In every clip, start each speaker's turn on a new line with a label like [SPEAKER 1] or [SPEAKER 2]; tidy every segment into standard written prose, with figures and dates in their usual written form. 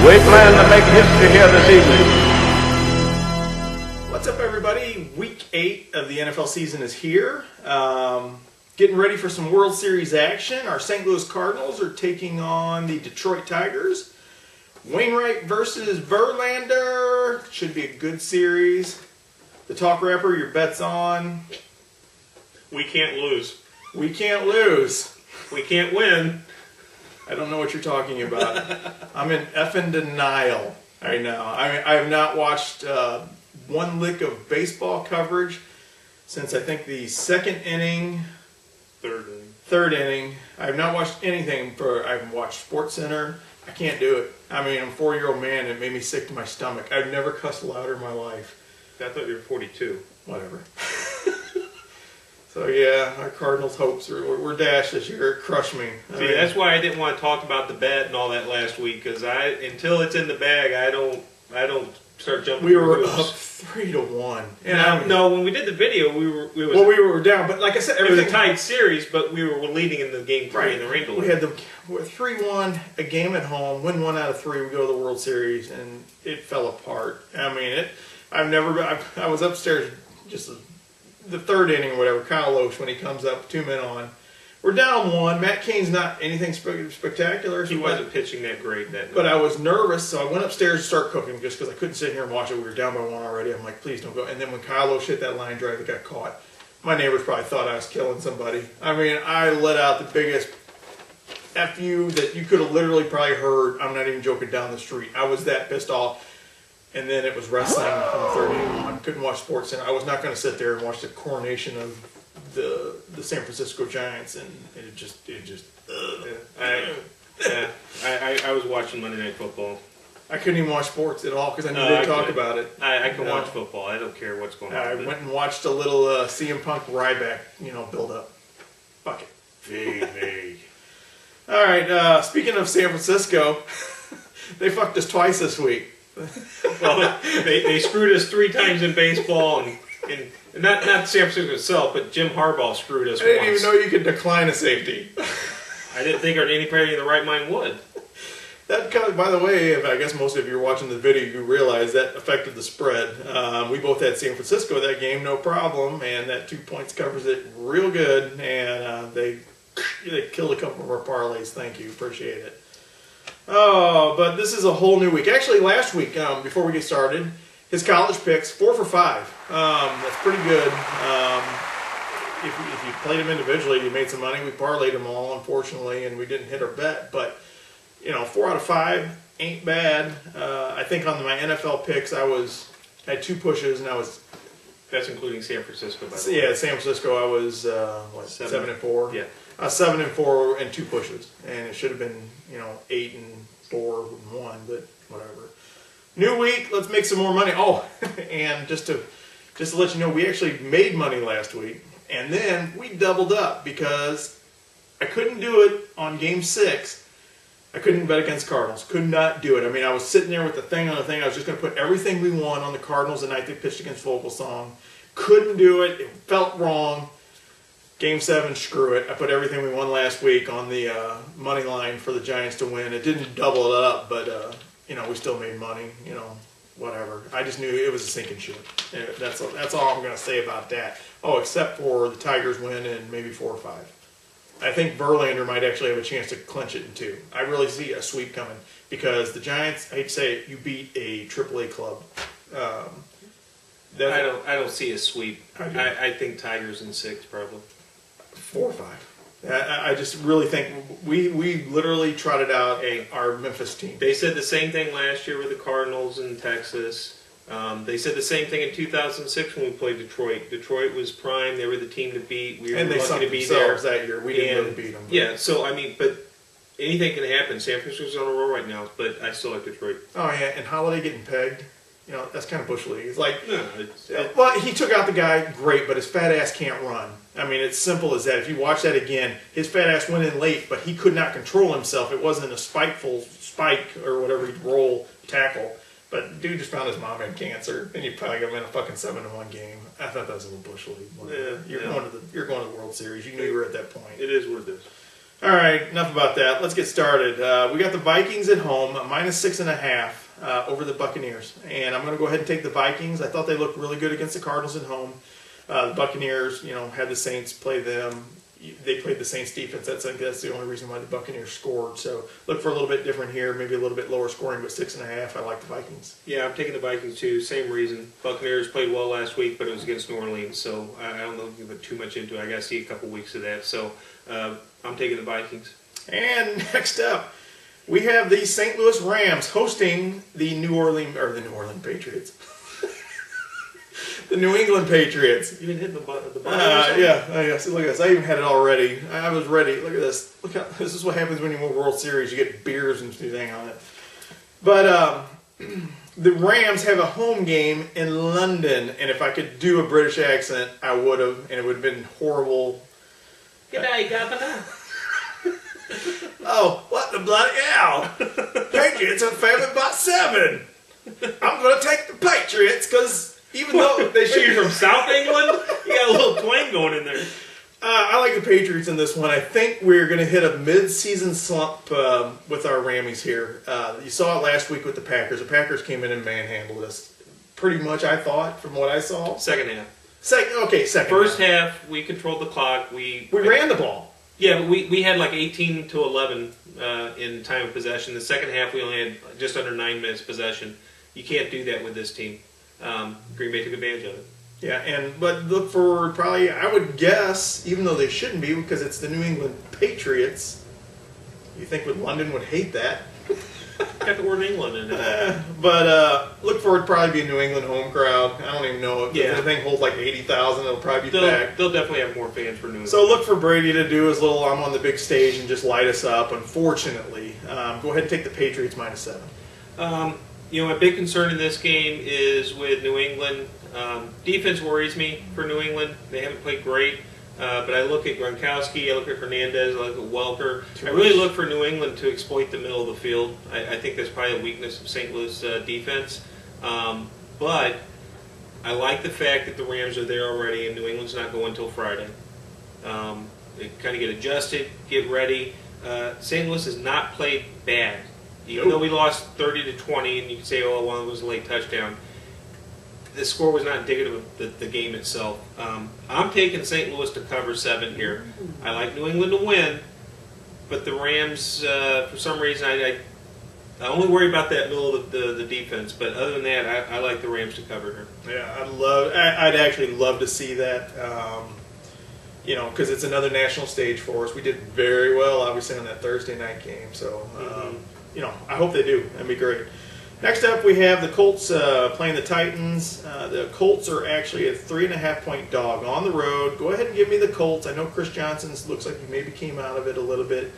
[SPEAKER 1] We plan to make history here this evening.
[SPEAKER 2] What's up, everybody? Week 8 of the NFL season is here. Getting ready for some World Series action. Our St. Louis Cardinals are taking on the Detroit Tigers. Wainwright versus Verlander. Should be a good series. The talk rapper, your bet's on.
[SPEAKER 3] We can't lose.
[SPEAKER 2] We can't lose.
[SPEAKER 3] We can't win.
[SPEAKER 2] I don't know what you're talking about. I'm in effing denial right now. I have not watched one lick of baseball coverage since I think the third inning. I have not watched anything I haven't watched SportsCenter. I can't do it. I mean, I'm a 4-year-old man. It made me sick to my stomach. I've never cussed louder in my life.
[SPEAKER 3] I thought you were 42.
[SPEAKER 2] Whatever. So yeah, our Cardinals' hopes were dashed this year. It crushed me.
[SPEAKER 3] See, that's why I didn't want to talk about the bet and all that last week, because until it's in the bag, I don't start jumping.
[SPEAKER 2] We were up 3-1.
[SPEAKER 3] No, when we did the video, we
[SPEAKER 2] were down. But like I said,
[SPEAKER 3] it was a tight series, but we were leading in the game 3 in the rain delay.
[SPEAKER 2] We had 3-1, a game at home, win 1 out of 3. We go to the World Series, and it fell apart. I mean, I was upstairs just the third inning or whatever. Kyle Loesch, when he comes up, 2 men on. We're down 1. Matt Cain's not anything spectacular.
[SPEAKER 3] He wasn't pitching that great that night.
[SPEAKER 2] But I was nervous, so I went upstairs to start cooking just because I couldn't sit here and watch it. We were down by 1 already. I'm like, please don't go. And then when Kyle Loesch hit that line drive, it got caught. My neighbors probably thought I was killing somebody. I mean, I let out the biggest F you that you could have literally probably heard. I'm not even joking, down the street. I was that pissed off. And then it was wrestling from the third inning on. Couldn't watch SportsCenter. I was not going to sit there and watch the coronation of the San Francisco Giants, and it just.
[SPEAKER 3] I was watching Monday Night Football.
[SPEAKER 2] I couldn't even watch sports at all because I knew they'd talk about it.
[SPEAKER 3] I can watch football. I don't care what's going on.
[SPEAKER 2] I went and watched a little CM Punk Ryback, build up. Fuck it.
[SPEAKER 3] Vague.
[SPEAKER 2] All right. Speaking of San Francisco, they fucked us twice this week.
[SPEAKER 3] Well, they screwed us 3 times in baseball, and not San Francisco itself, but Jim Harbaugh screwed us
[SPEAKER 2] I didn't
[SPEAKER 3] once.
[SPEAKER 2] even know you could decline a safety.
[SPEAKER 3] I didn't think anybody in the right mind would.
[SPEAKER 2] That by the way, I guess most of you are watching the video, you realize that affected the spread. We both had San Francisco that game, no problem, and that 2 points covers it real good, and they killed a couple of our parlays. Thank you, appreciate it. Oh, but this is a whole new week. Actually, last week, before we get started, his college picks, 4 for 5. That's pretty good. If you played them individually, you made some money. We parlayed them all, unfortunately, and we didn't hit our bet. But, 4 out of 5 ain't bad. I think on my NFL picks, I had 2 pushes, and
[SPEAKER 3] That's including San Francisco, by the way.
[SPEAKER 2] Yeah, San Francisco, I was, 7-4?
[SPEAKER 3] Yeah.
[SPEAKER 2] 7-4 and 2 pushes. And it should have been, 8-4 and 1, but whatever. New week, let's make some more money. Oh, and just to let you know, we actually made money last week, and then we doubled up because I couldn't do it on Game 6. I couldn't bet against Cardinals. Could not do it. I mean, I was sitting there with the thing on the thing. I was just going to put everything we won on the Cardinals the night they pitched against Vogelsong. Couldn't do it. It felt wrong. Game 7, screw it. I put everything we won last week on the money line for the Giants to win. It didn't double it up, but we still made money. Whatever. I just knew it was a sinking ship. That's all I'm going to say about that. Oh, except for the Tigers win in maybe 4 or 5. I think Verlander might actually have a chance to clinch it in 2. I really see a sweep coming because the Giants, I hate to say it, you beat a AAA club.
[SPEAKER 3] I don't see a sweep.
[SPEAKER 2] I
[SPEAKER 3] think Tigers in 6 probably.
[SPEAKER 2] 4 or 5. I just really think we literally trotted out our Memphis team.
[SPEAKER 3] They said the same thing last year with the Cardinals in Texas. They said the same thing in 2006 when we played Detroit. Detroit was prime. They were the team to beat. We were lucky to be there
[SPEAKER 2] that year. We didn't really beat them.
[SPEAKER 3] Yeah, so, but anything can happen. San Francisco's on a roll right now, but I still like Detroit.
[SPEAKER 2] Oh, yeah, and Holiday getting pegged. That's kind of Bush League. It's like,
[SPEAKER 3] no,
[SPEAKER 2] well, he took out the guy, great, but his fat ass can't run. I mean, it's simple as that. If you watch that again, his fat ass went in late, but he could not control himself. It wasn't a spiteful spike or whatever he'd roll tackle. But dude just found his mom had cancer, and you probably got him in a fucking 7-1 game. I thought that was a little Bush League. You're going to the World Series. You knew you were at that point.
[SPEAKER 3] It is what it is.
[SPEAKER 2] All right, enough about that. Let's get started. We got the Vikings at home, -6.5 over the Buccaneers. And I'm going to go ahead and take the Vikings. I thought they looked really good against the Cardinals at home. The Buccaneers, had the Saints play them. They played the Saints defense. I think that's the only reason why the Buccaneers scored. So look for a little bit different here, maybe a little bit lower scoring, but 6.5. I like the Vikings.
[SPEAKER 3] Yeah, I'm taking the Vikings too. Same reason. Buccaneers played well last week, but it was against New Orleans, so I don't know if you put too much into it. I got to see a couple weeks of that. So I'm taking the Vikings.
[SPEAKER 2] And next up, we have the St. Louis Rams hosting the New Orleans Patriots. The New England Patriots.
[SPEAKER 3] You been hitting the button?
[SPEAKER 2] Yeah. See, look at this. I even had it already. I was ready. Look at this. Look how this is what happens when you win World Series. You get beers and everything on it. But the Rams have a home game in London, and if I could do a British accent, I would have, and it would have been horrible.
[SPEAKER 3] G'day, Governor.
[SPEAKER 2] Oh, what the bloody hell! Patriots are favored by 7. I'm going to take the Patriots because. Even though
[SPEAKER 3] they shoot you from South England, you got a little twang going in there.
[SPEAKER 2] I like the Patriots in this one. I think we're going to hit a mid-season slump with our Rammies here. You saw it last week with the Packers. The Packers came in and manhandled us. Pretty much, I thought, from what I saw.
[SPEAKER 3] Second half.
[SPEAKER 2] Second.
[SPEAKER 3] First half, we controlled the clock. We
[SPEAKER 2] ran the ball.
[SPEAKER 3] Yeah, but we had like 18 to 11 in time of possession. The second half, we only had just under 9 minutes possession. You can't do that with this team. Green Bay took advantage of it.
[SPEAKER 2] Yeah, but look for probably, I would guess, even though they shouldn't be, because it's the New England Patriots, you think London would hate that.
[SPEAKER 3] Got the word England in it.
[SPEAKER 2] But look for it to probably be a New England home crowd. I don't even know if the thing holds like 80,000. It'll probably be packed.
[SPEAKER 3] They'll definitely have more fans for New England.
[SPEAKER 2] So look for Brady to do his little I'm on the big stage and just light us up, unfortunately. Go ahead and take the Patriots -7.
[SPEAKER 3] My big concern in this game is with New England. Defense worries me for New England. They haven't played great. But I look at Gronkowski, I look at Hernandez, I look at Welker. I really look for New England to exploit the middle of the field. I think that's probably a weakness of St. Louis defense. But I like the fact that the Rams are there already and New England's not going until Friday. They kind of get adjusted, get ready. St. Louis has not played bad. Even though we lost 30-20, and you can say, oh, well, it was a late touchdown, the score was not indicative of the game itself. I'm taking St. Louis to cover 7 here. I like New England to win, but the Rams, for some reason, I only worry about that middle of the defense. But other than that, I like the Rams to cover here.
[SPEAKER 2] Yeah, I'd actually love to see that. Because it's another national stage for us. We did very well, obviously, on that Thursday night game. So. I hope they do. That'd be great. Next up, we have the Colts playing the Titans. The Colts are actually a 3.5-point dog on the road. Go ahead and give me the Colts. I know Chris Johnson looks like he maybe came out of it a little bit.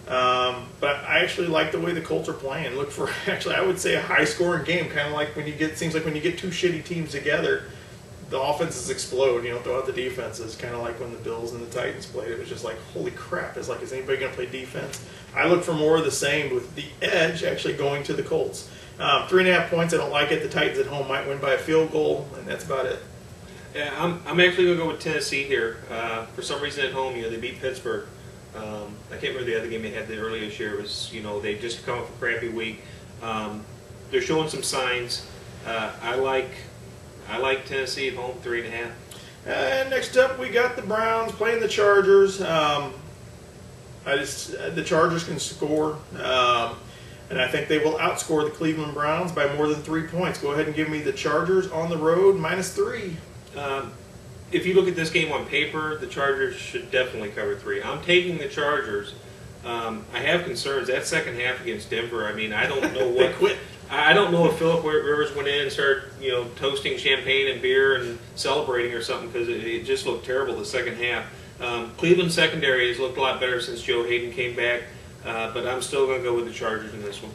[SPEAKER 2] But I actually like the way the Colts are playing. Look for, I would say a high-scoring game, kind of like when you get 2 shitty teams together, the offenses explode, throughout the defenses, kind of like when the Bills and the Titans played. It was just like, holy crap, it's like, is anybody going to play defense? I look for more of the same with the edge actually going to the Colts. 3.5 points, I don't like it. The Titans at home might win by a field goal, and that's about it.
[SPEAKER 3] Yeah, I'm actually going to go with Tennessee here. For some reason at home, they beat Pittsburgh. I can't remember the other game they had the earlier this year. It was, they just come off a crappy week. They're showing some signs. I like Tennessee at home, 3.5.
[SPEAKER 2] And next up, we got the Browns playing the Chargers. The Chargers can score, and I think they will outscore the Cleveland Browns by more than 3 points. Go ahead and give me the Chargers on the road -3.
[SPEAKER 3] If you look at this game on paper, the Chargers should definitely cover 3. I'm taking the Chargers. I have concerns. That second half against Denver, I don't know what.
[SPEAKER 2] They quit.
[SPEAKER 3] I don't know if Phillip Rivers went in and started, toasting champagne and beer and celebrating or something, because it just looked terrible the second half. Cleveland secondary has looked a lot better since Joe Hayden came back, but I'm still going to go with the Chargers in this one.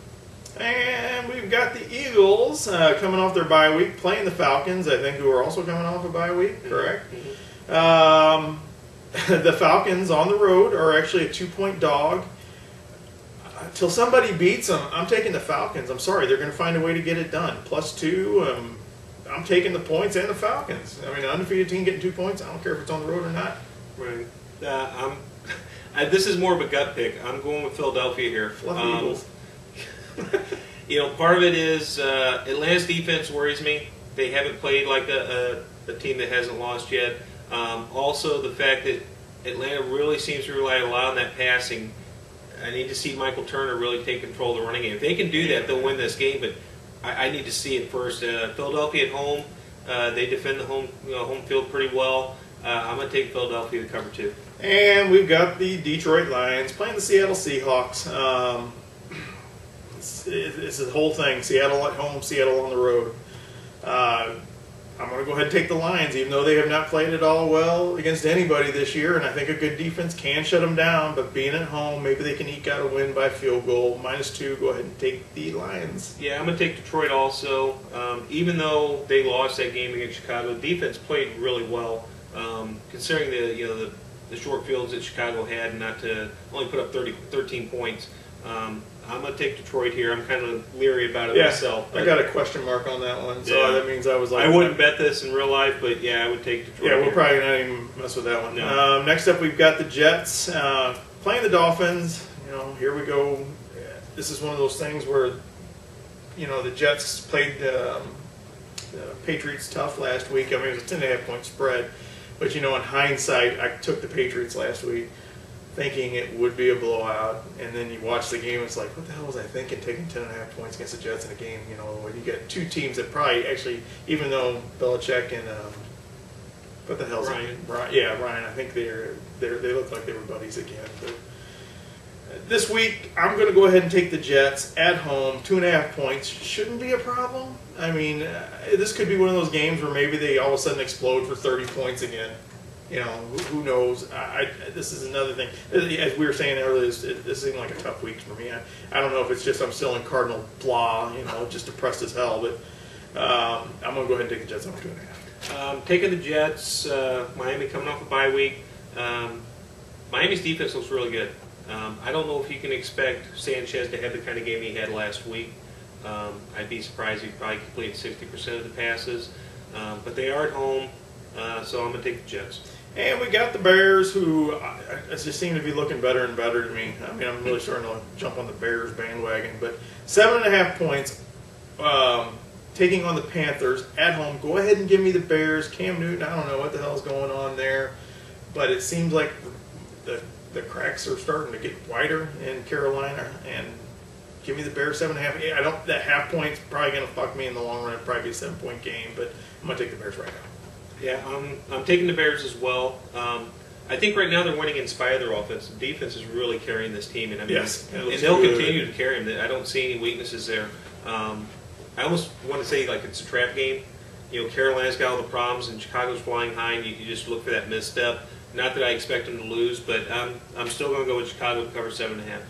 [SPEAKER 2] And we've got the Eagles coming off their bye week, playing the Falcons, I think, who are also coming off a bye week, correct? Mm-hmm. The Falcons on the road are actually a 2-point dog. Till somebody beats them, I'm taking the Falcons. I'm sorry, they're going to find a way to get it done. +2, I'm taking the points and the Falcons. An undefeated team getting 2 points, I don't care if it's on the road or not.
[SPEAKER 3] Right. This is more of a gut pick. I'm going with Philadelphia here.
[SPEAKER 2] Eagles.
[SPEAKER 3] Part of it is Atlanta's defense worries me. They haven't played like a team that hasn't lost yet. Also, the fact that Atlanta really seems to rely a lot on that passing. I need to see Michael Turner really take control of the running game. If they can do that, they'll win this game. But I need to see it first. Philadelphia at home, they defend the home field pretty well. I'm going to take Philadelphia to cover 2.
[SPEAKER 2] And we've got the Detroit Lions playing the Seattle Seahawks. It's the whole thing. Seattle at home, Seattle on the road. I'm going to go ahead and take the Lions, even though they have not played at all well against anybody this year. And I think a good defense can shut them down. But being at home, maybe they can eke out a win by field goal. -2, go ahead and take the Lions.
[SPEAKER 3] Yeah, I'm going to take Detroit also. Even though they lost that game against Chicago, the defense played really well. Considering the short fields that Chicago had, and not to only put up 13 points. I'm going to take Detroit here. I'm kind of leery about it myself.
[SPEAKER 2] I got a question mark on that one, so that means I was like...
[SPEAKER 3] I wouldn't bet this in real life, but yeah, I would take Detroit.
[SPEAKER 2] Yeah, we'll probably not even mess with that one.
[SPEAKER 3] No.
[SPEAKER 2] Next up, we've got the Jets playing the Dolphins. Here we go. This is one of those things where, the Jets played the Patriots tough last week. I mean, it was a 10.5-point spread. But, in hindsight, I took the Patriots last week thinking it would be a blowout. And then you watch the game, it's like, what the hell was I thinking taking 10.5 points against the Jets in a game? When you get two teams that probably actually, even though Belichick and, what the hell's
[SPEAKER 3] Ryan.
[SPEAKER 2] Ryan, I think they look like they were buddies again. But this week, I'm going to go ahead and take the Jets at home. 2.5 points shouldn't be a problem. I mean, this could be one of those games where maybe they all of a sudden explode for 30 points again. Who knows? This is another thing. As we were saying earlier, this seemed like a tough week for me. I don't know if it's just I'm still in Cardinal blah, just depressed as hell. But I'm going to go ahead and take the Jets on 2.5.
[SPEAKER 3] Taking the Jets. Miami coming off a bye week. Miami's defense looks really good. I don't know if you can expect Sanchez to have the kind of game he had last week. I'd be surprised if he probably completed 60% of the passes. But they are at home, so I'm going to take the Jets.
[SPEAKER 2] And we got the Bears, who just seem to be looking better and better to me. I mean, I'm really starting to jump on the Bears bandwagon. But 7.5 points, taking on the Panthers at home. Go ahead and give me the Bears. Cam Newton, I don't know what the hell's going on there. But it seems like the cracks are starting to get wider in Carolina. And give me the Bears 7.5. That half point's probably going to fuck me in the long run. It'll probably be a 7-point game. But I'm going to take the Bears right now.
[SPEAKER 3] Yeah, I'm taking the Bears as well. I think right now they're winning in spite of their offense. The defense is really carrying this team, and
[SPEAKER 2] yes,
[SPEAKER 3] and they'll continue to carry them. I don't see any weaknesses there. I almost want to say like it's a trap game. Carolina's got all the problems, and Chicago's flying high, and you just look for that misstep. Not that I expect them to lose, but I'm still going to go with Chicago to cover 7.5.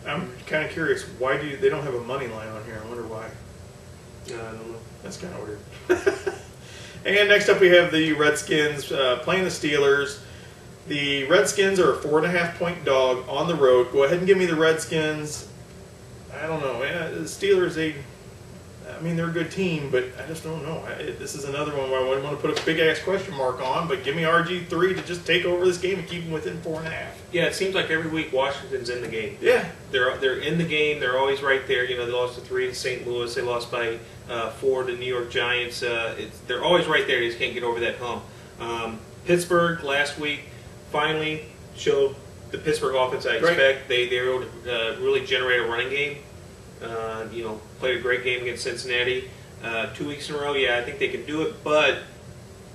[SPEAKER 2] I'm kind of curious. Why they don't have a money line on here? I wonder why.
[SPEAKER 3] I don't know.
[SPEAKER 2] That's kind of weird. And next up we have the Redskins playing the Steelers. The Redskins are a 4.5-point dog on the road. Go ahead and give me the Redskins. I don't know. The Steelers, they're a good team, but I just don't know. This is another one where I wouldn't want to put a big-ass question mark on, but give me RG3 to just take over this game and keep them within 4.5.
[SPEAKER 3] Yeah, it seems like every week Washington's in the game.
[SPEAKER 2] Yeah.
[SPEAKER 3] They're in the game. They're always right there. They lost to 3 to St. Louis. They lost by 4 to New York Giants. They're always right there. They just can't get over that hump. Pittsburgh last week finally showed the Pittsburgh offense I expect. They were able to really generate a running game. Played a great game against Cincinnati 2 weeks in a row. Yeah, I think they can do it, but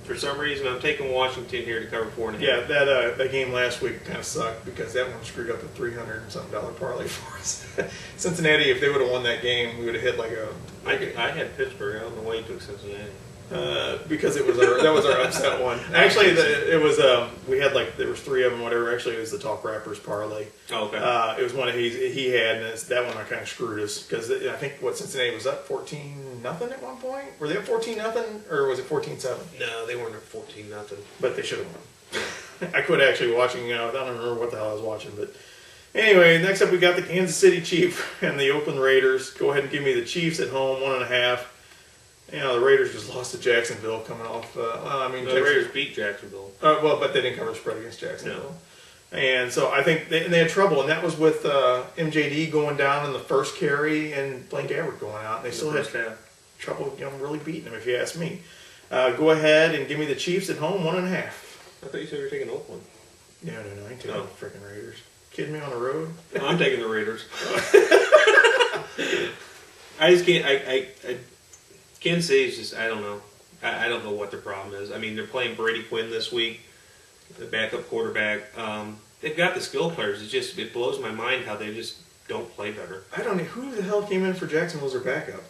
[SPEAKER 3] for some reason I'm taking Washington here to cover 4.5.
[SPEAKER 2] Yeah, that game last week kind of sucked because that one screwed up a $300 and something parlay for us. Cincinnati, if they would have won that game, we would have hit like a.
[SPEAKER 3] I had Pittsburgh. I don't know why you took Cincinnati.
[SPEAKER 2] Because that was our upset one. Actually, it was we had there was 3 of them, whatever. Actually, it was the Talk Rappers parlay.
[SPEAKER 3] Oh, okay.
[SPEAKER 2] It was one he had, and that one I kind of screwed us because I think Cincinnati was up 14-0 at one point. Were they up 14-0 or was it 14-7?
[SPEAKER 3] No, they weren't up 14-0.
[SPEAKER 2] But they should have won. I quit actually watching. I don't remember what the hell I was watching, but anyway. Next up, we got the Kansas City Chiefs and the Oakland Raiders. Go ahead and give me the Chiefs at home 1.5. The Raiders just lost to Jacksonville coming off.
[SPEAKER 3] The Raiders beat Jacksonville.
[SPEAKER 2] But they didn't cover the spread against Jacksonville. And so I think they had trouble, and that was with MJD going down in the first carry and Blaine Gabbert going out. And they still had trouble, really beating them, if you ask me. Go ahead and give me the Chiefs at home, 1.5.
[SPEAKER 3] I thought you said you were taking Oakland.
[SPEAKER 2] No, I ain't taking the freaking Raiders. Kidding me on the road?
[SPEAKER 3] No, I'm taking the Raiders. I just can't. Kansas City's just. I don't know. I don't know what their problem is. I mean, they're playing Brady Quinn this week, the backup quarterback. They've got the skill players. It blows my mind how they just don't play better.
[SPEAKER 2] I don't know who the hell came in for Jacksonville as their backup.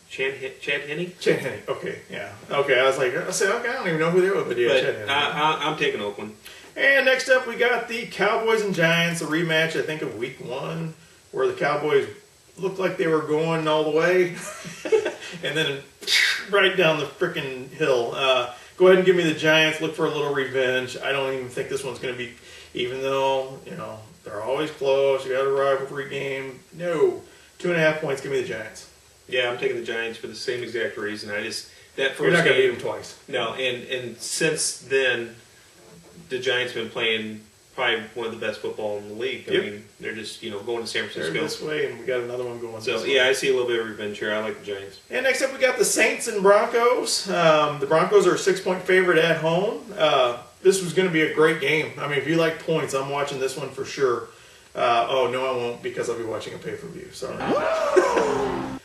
[SPEAKER 3] Chad Henne?
[SPEAKER 2] Chad Henne. Okay, yeah. Okay, I don't even know who they were, but yeah, Chad Henne.
[SPEAKER 3] I'm taking Oakland.
[SPEAKER 2] And next up, we got the Cowboys and Giants, a rematch, I think, of Week 1, where the Cowboys looked like they were going all the way, and then right down the freaking hill. Go ahead and give me the Giants. Look for a little revenge. I don't even think this one's going to be, even though, they're always close. You got a rivalry game. No. 2.5 points. Give me the Giants.
[SPEAKER 3] Yeah, I'm taking the Giants for the same exact reason. That first
[SPEAKER 2] You're not going to
[SPEAKER 3] game,
[SPEAKER 2] beat them twice.
[SPEAKER 3] No, and since then, the Giants have been playing probably one of the best football in the league. I mean, they're just going to San Francisco
[SPEAKER 2] They're this way, and we got another one going.
[SPEAKER 3] So
[SPEAKER 2] this way.
[SPEAKER 3] I see a little bit of revenge here. I like the Giants.
[SPEAKER 2] And next up, we got the Saints and Broncos. The Broncos are a 6-point favorite at home. This was going to be a great game. I mean, if you like points, I'm watching this one for sure. Oh no, I won't, because I'll be watching a pay-per-view. Sorry,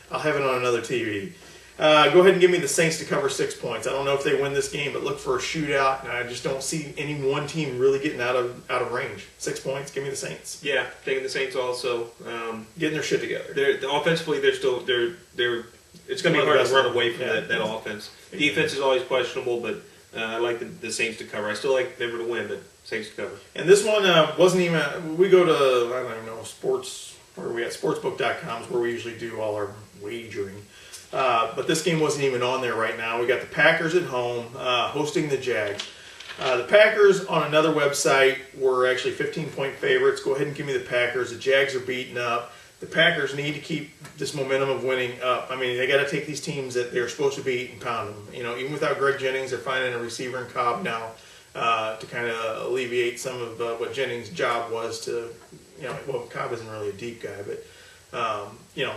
[SPEAKER 2] I'll have it on another TV. Go ahead and give me the Saints to cover 6 points. I don't know if they win this game, but look for a shootout. And I just don't see any one team really getting out of range. 6 points. Give me the Saints.
[SPEAKER 3] Yeah, taking the Saints also.
[SPEAKER 2] Getting their shit together.
[SPEAKER 3] Offensively, they're still It's going to be hard to run away from that offense. Exactly. Defense is always questionable, but I like the Saints to cover. I still like Denver to win, but Saints to cover.
[SPEAKER 2] And this one wasn't even. We go to I don't even know sports. Where are we at? Sportsbook.com is where we usually do all our wagering. But this game wasn't even on there right now. We got the Packers at home hosting the Jags. The Packers on another website were actually 15-point favorites. Go ahead and give me the Packers. The Jags are beaten up. The Packers need to keep this momentum of winning up. I mean, they got to take these teams that they're supposed to beat and pound them. Even without Greg Jennings, they're finding a receiver in Cobb now to kind of alleviate some of what Jennings' job was to, well, Cobb isn't really a deep guy, but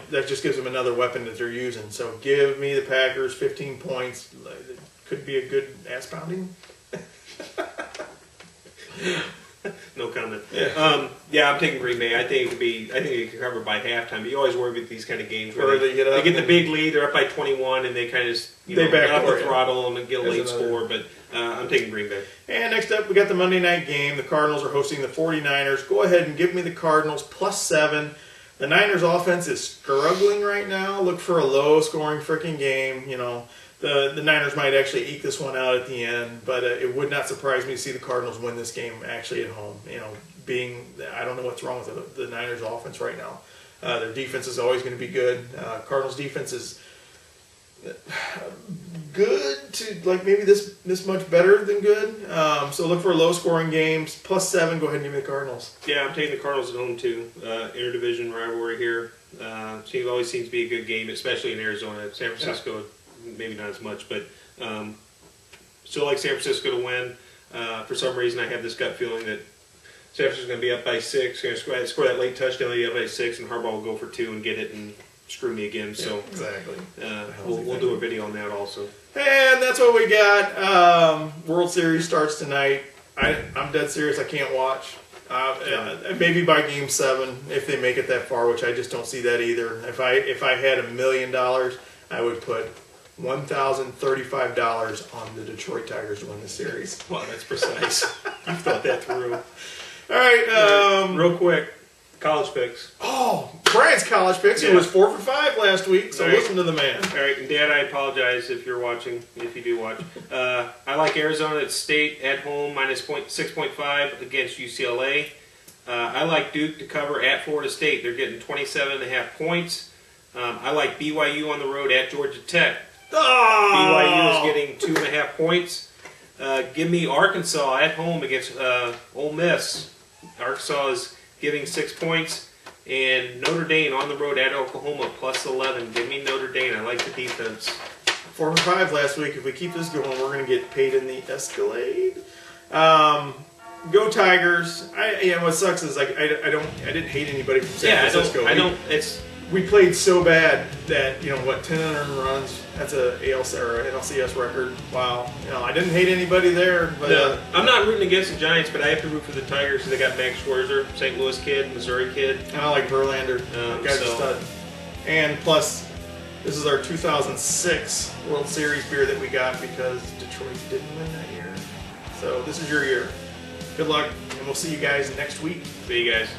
[SPEAKER 2] that just gives them another weapon that they're using. So give me the Packers, 15 points. It could be a good ass pounding.
[SPEAKER 3] No comment.
[SPEAKER 2] Yeah.
[SPEAKER 3] I'm taking Green Bay. I think they can cover by halftime. But you always worry about these kind of games where
[SPEAKER 2] they get
[SPEAKER 3] the big lead, they're up by 21, and they kind of just back up the throttle and get a late score. But I'm taking Green Bay.
[SPEAKER 2] And next up, we got the Monday night game. The Cardinals are hosting the 49ers. Go ahead and give me the Cardinals +7. The Niners offense is struggling right now. Look for a low-scoring freaking game. The Niners might actually eke this one out at the end, but it would not surprise me to see the Cardinals win this game actually at home. I don't know what's wrong with the Niners offense right now. Their defense is always going to be good. Cardinals defense is good to maybe this much better than good. So look for low-scoring games. +7. Go ahead and give me the Cardinals.
[SPEAKER 3] Yeah, I'm taking the Cardinals at home too. Interdivision rivalry here. Always seems to be a good game, especially in Arizona. San Francisco. Maybe not as much, but still like San Francisco to win. For some reason, I have this gut feeling that San Francisco's going to be up by 6, going to score that late touchdown, be up by 6, and Harbaugh will go for 2 and get it and screw me again. So
[SPEAKER 2] exactly.
[SPEAKER 3] We'll do a video on that also.
[SPEAKER 2] And that's what we got. World Series starts tonight. I'm dead serious. I can't watch. Maybe by Game 7 if they make it that far, which I just don't see that either. If I had $1 million, I would put $1,035 on the Detroit Tigers to win the series.
[SPEAKER 3] Wow, that's precise. You've thought that through.
[SPEAKER 2] All right.
[SPEAKER 3] Real quick, college picks.
[SPEAKER 2] Oh, Brian's college picks.
[SPEAKER 3] Yeah.
[SPEAKER 2] It was 4 for 5 last week, so
[SPEAKER 3] All right.
[SPEAKER 2] listen to the man.
[SPEAKER 3] All right, and Dad, I apologize if you're watching, if you do watch. I like Arizona State at home, -6.5 against UCLA. I like Duke to cover at Florida State. They're getting 27.5 points. I like BYU on the road at Georgia Tech.
[SPEAKER 2] Oh!
[SPEAKER 3] BYU is getting 2.5 points. Give me Arkansas at home against Ole Miss. Arkansas is giving 6 points. And Notre Dame on the road at Oklahoma +11. Give me Notre Dame. I like the defense.
[SPEAKER 2] 4 for 5 last week. If we keep this going, we're going to get paid in the Escalade. Go Tigers. What sucks is like I didn't hate anybody from San Francisco. We played so bad that 10 unearned runs. That's a NLCS record. Wow. I didn't hate anybody there. But
[SPEAKER 3] no, I'm not rooting against the Giants, but I have to root for the Tigers because they got Max Scherzer, St. Louis kid, Missouri kid.
[SPEAKER 2] And I like Verlander. That guy's a stud. And plus, this is our 2006 World Series beer that we got because Detroit didn't win that year. So this is your year. Good luck, and we'll see you guys next week.
[SPEAKER 3] See you guys.